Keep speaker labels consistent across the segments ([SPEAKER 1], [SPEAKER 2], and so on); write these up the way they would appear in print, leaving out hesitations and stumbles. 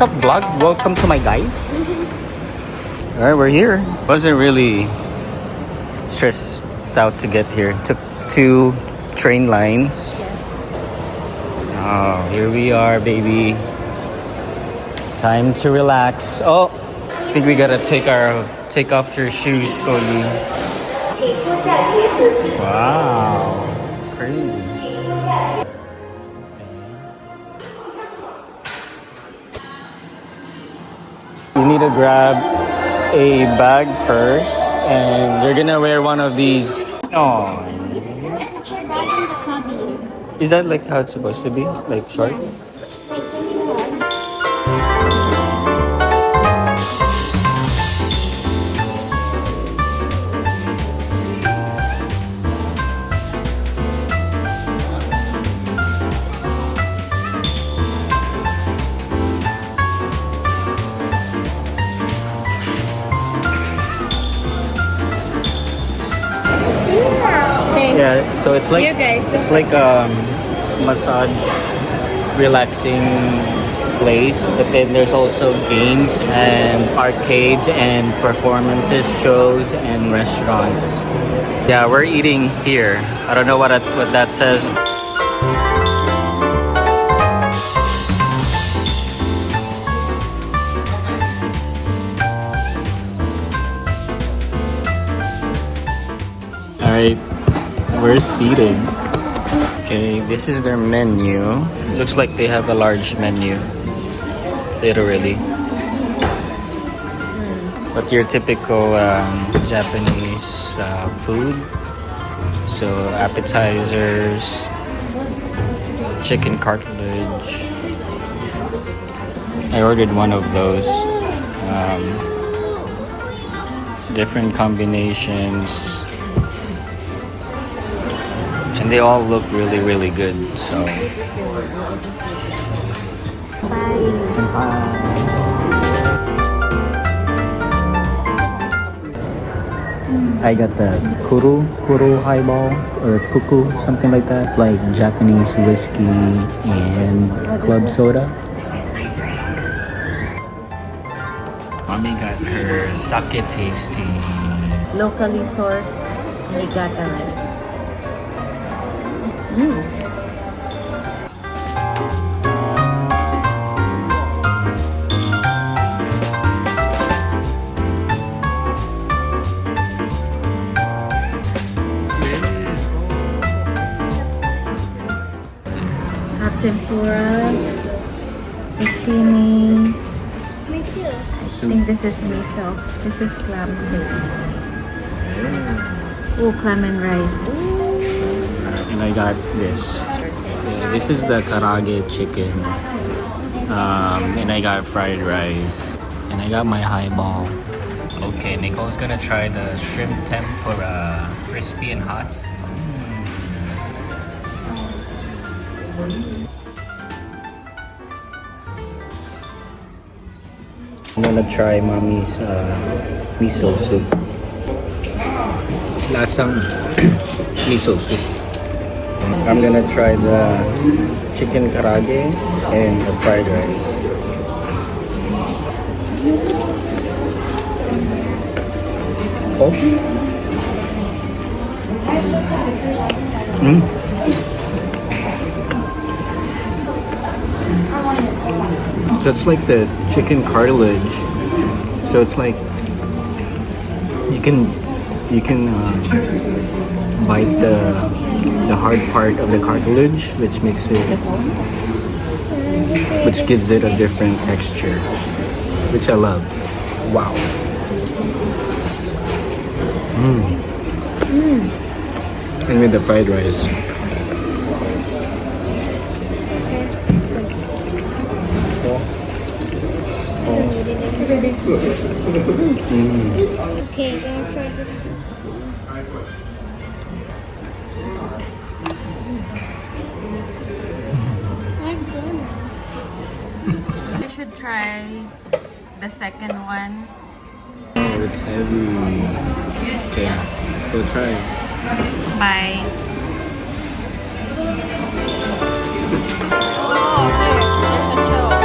[SPEAKER 1] What's up, vlog? Welcome to my guys. Alright, we're here. Wasn't really stressed out to get here. Took 2 train lines. Oh, here we are, baby. Time to relax. Oh, I think we gotta take off your shoes, Cody. Wow, it's crazy. You need to grab a bag first, and you're gonna wear one of these. Oh,
[SPEAKER 2] Put your bag in the cubby.
[SPEAKER 1] is that like how it's supposed to be? Like short?
[SPEAKER 2] Like, give me one.
[SPEAKER 1] Yeah, so it's like
[SPEAKER 2] You guys,
[SPEAKER 1] it's like a massage, relaxing place, but then there's also games and arcades and performances, shows and restaurants. Yeah, we're eating here. I don't know what that says. All right. We're seated. Okay, this is their menu. Looks like they have a large menu. Literally. But your typical Japanese food. So appetizers, chicken cartilage. I ordered one of those. Different combinations. And they all look really, really good. So, I got the kuru highball or puku, something like that. It's like Japanese whiskey and club soda. This is my drink. Mommy got her sake tasting.
[SPEAKER 3] Locally sourced Niigata rice. Have tempura, sashimi.
[SPEAKER 2] Me too.
[SPEAKER 3] I think this is miso. This is clam soup. Oh, clam and rice.
[SPEAKER 1] And I got this. This is the karage chicken. And I got fried rice. And I got my highball. Okay, Nicole's gonna try the shrimp tempura. Crispy and hot. I'm gonna try mommy's miso soup. Lasang miso soup. I'm gonna try the chicken karage and the fried rice. Oh. So it's like the chicken cartilage. So it's like you can bite the hard part of the cartilage, which gives it a different texture, which I love. Wow. And with the fried rice.
[SPEAKER 2] Okay, gonna try this.
[SPEAKER 3] You should try the second one.
[SPEAKER 1] Oh, it's heavy. Okay, let's go try it.
[SPEAKER 3] Bye. Oh, there's a joke.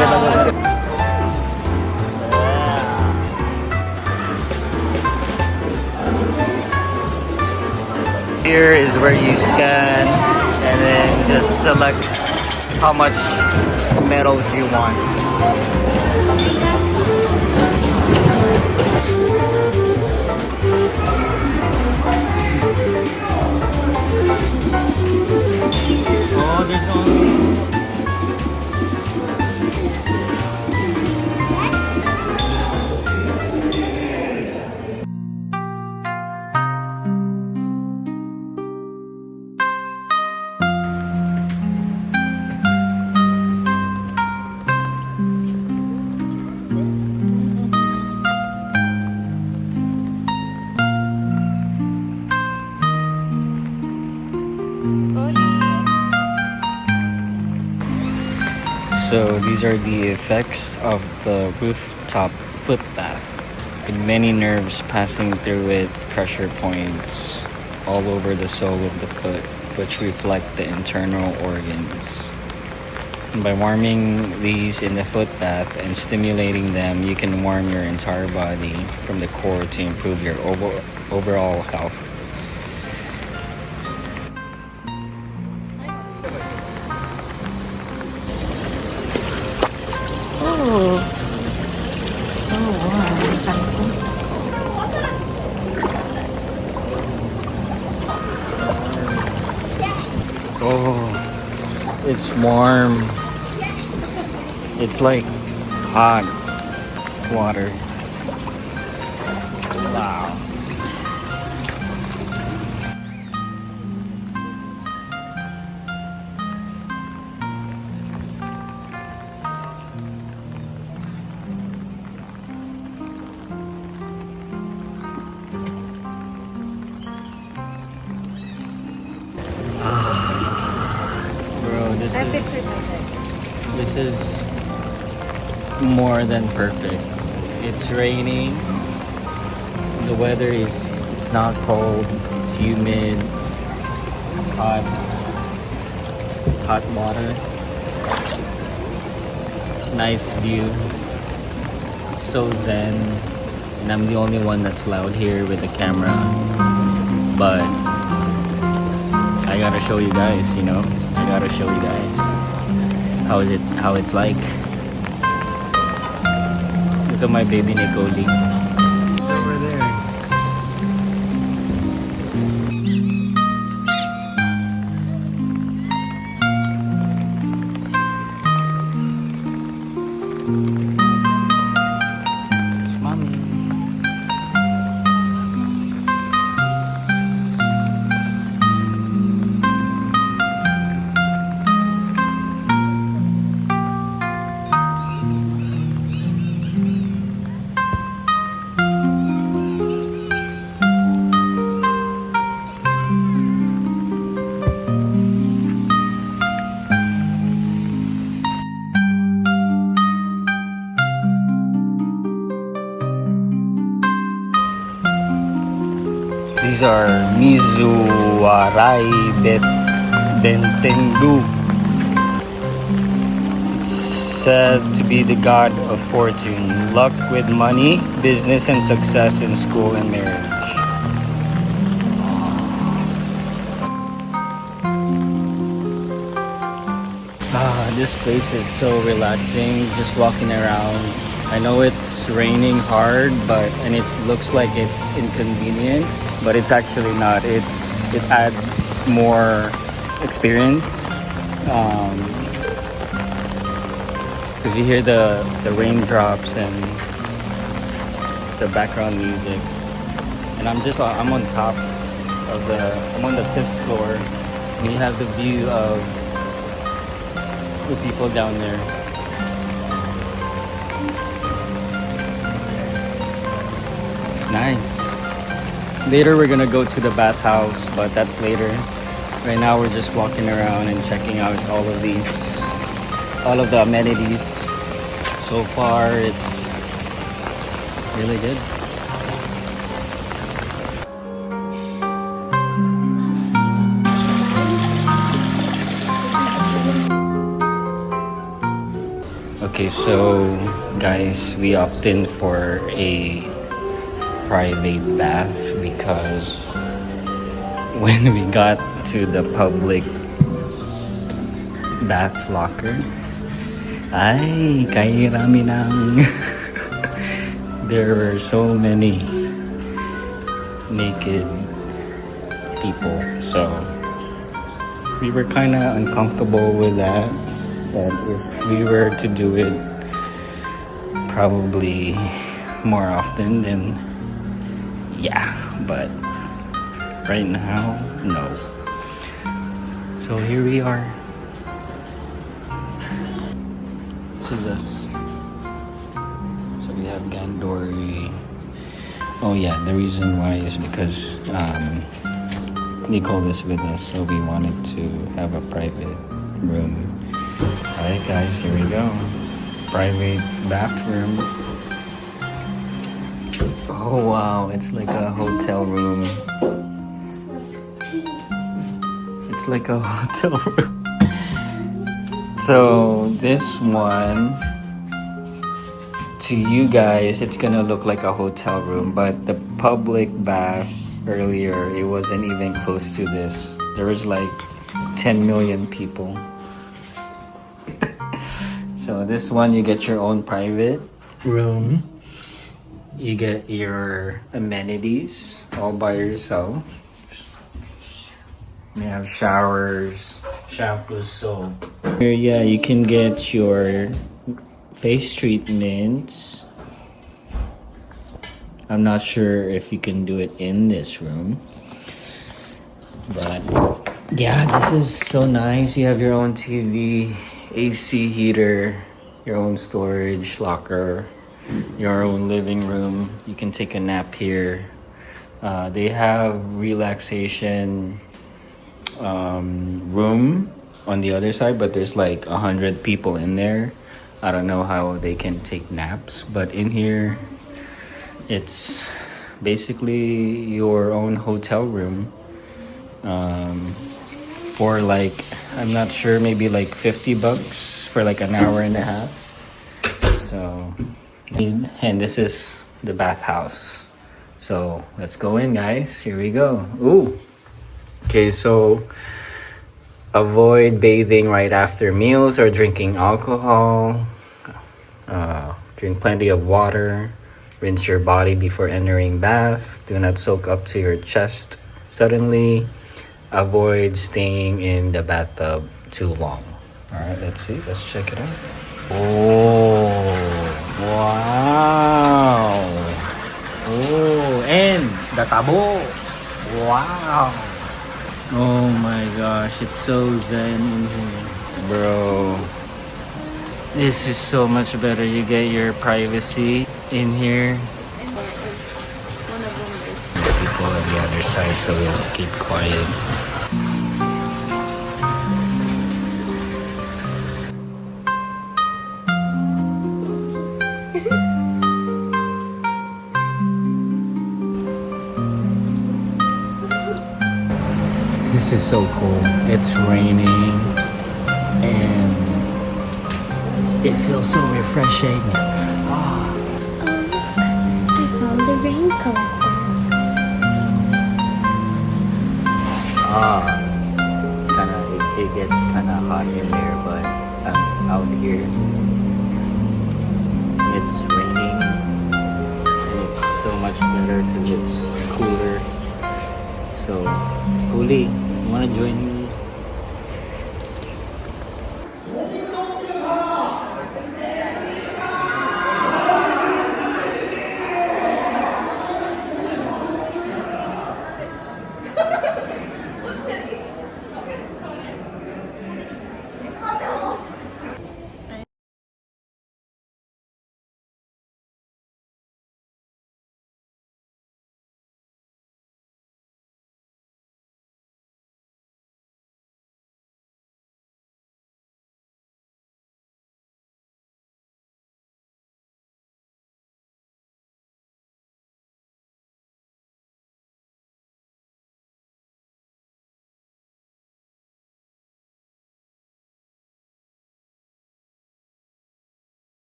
[SPEAKER 1] unforgettable. Here is where you scan and then just select how much medals you want. Oh, there's only... So these are the effects of the rooftop foot bath. With many nerves passing through it, pressure points all over the sole of the foot, which reflect the internal organs. And by warming these in the foot bath and stimulating them, you can warm your entire body from the core to improve your overall health.
[SPEAKER 3] Oh, so warm.
[SPEAKER 1] Oh, it's warm. It's like hot water. Wow. Bro, this is more than perfect. It's raining. The weather it's not cold. It's humid. Hot water. Nice view. So zen. And I'm the only one that's loud here with the camera. But I gotta show you guys, you know? I gotta show you guys how it's like. Look at my baby Nicole. Over there. There's mommy. These are Mizuwarai Bentengu. It's said to be the god of fortune, luck with money, business, and success in school and marriage. This place is so relaxing, just walking around. I know it's raining hard, and it looks like it's inconvenient, but it's actually not. It adds more experience because you hear the raindrops and the background music. And I'm on top of I'm on the 5th floor, and you have the view of the people down there. It's nice. Later we're gonna go to the bathhouse, but that's later. Right now we're just walking around and checking out all of the amenities. So far it's really good. Okay, so guys, we opted for a private bath because when we got to the public bath locker, ay, kairami ng there were so many naked people, so we were kind of uncomfortable with that. That if we were to do it probably more often, then yeah, but right now, no. So here we are. This is us. So we have Gandori. Oh yeah, the reason why is because Nicole is with us, so we wanted to have a private room. Alright guys, here we go. Private bathroom. Oh wow, it's like a hotel room. It's like a hotel room. So this one, to you guys, it's gonna look like a hotel room, but the public bath earlier, it wasn't even close to this. There was like 10 million people. So this one, you get your own private room. You get your amenities all by yourself. You have showers, shampoo, soap. Here, yeah, you can get your face treatments. I'm not sure if you can do it in this room, but yeah, this is so nice. You have your own TV, AC heater, your own storage locker, your own living room. You can take a nap here. They have relaxation room on the other side, but there's like 100 people in there. I don't know how they can take naps, but in here it's basically your own hotel room for like, I'm not sure, maybe like $50 for like an hour and a half. So, and this is the bathhouse. So let's go in, guys. Here we go. Ooh. Okay, so avoid bathing right after meals or drinking alcohol. Drink plenty of water. Rinse your body before entering bath. Do not soak up to your chest suddenly. Avoid staying in the bathtub too long. All right, let's see. Let's check it out. Oh, wow. Oh, and the tabo. Wow. Oh my gosh, it's so zen in here. Bro, this is so much better. You get your privacy in here.
[SPEAKER 2] One of them is.
[SPEAKER 1] People on the other side, so we have to keep quiet. This is so cool. It's raining and it feels so refreshing.
[SPEAKER 2] Oh, I found the rain collector.
[SPEAKER 1] It's kind of, it gets kind of hot in there, but I'm out here. It's raining and it's so much better because it's cooler. So, Uli, you want to join me?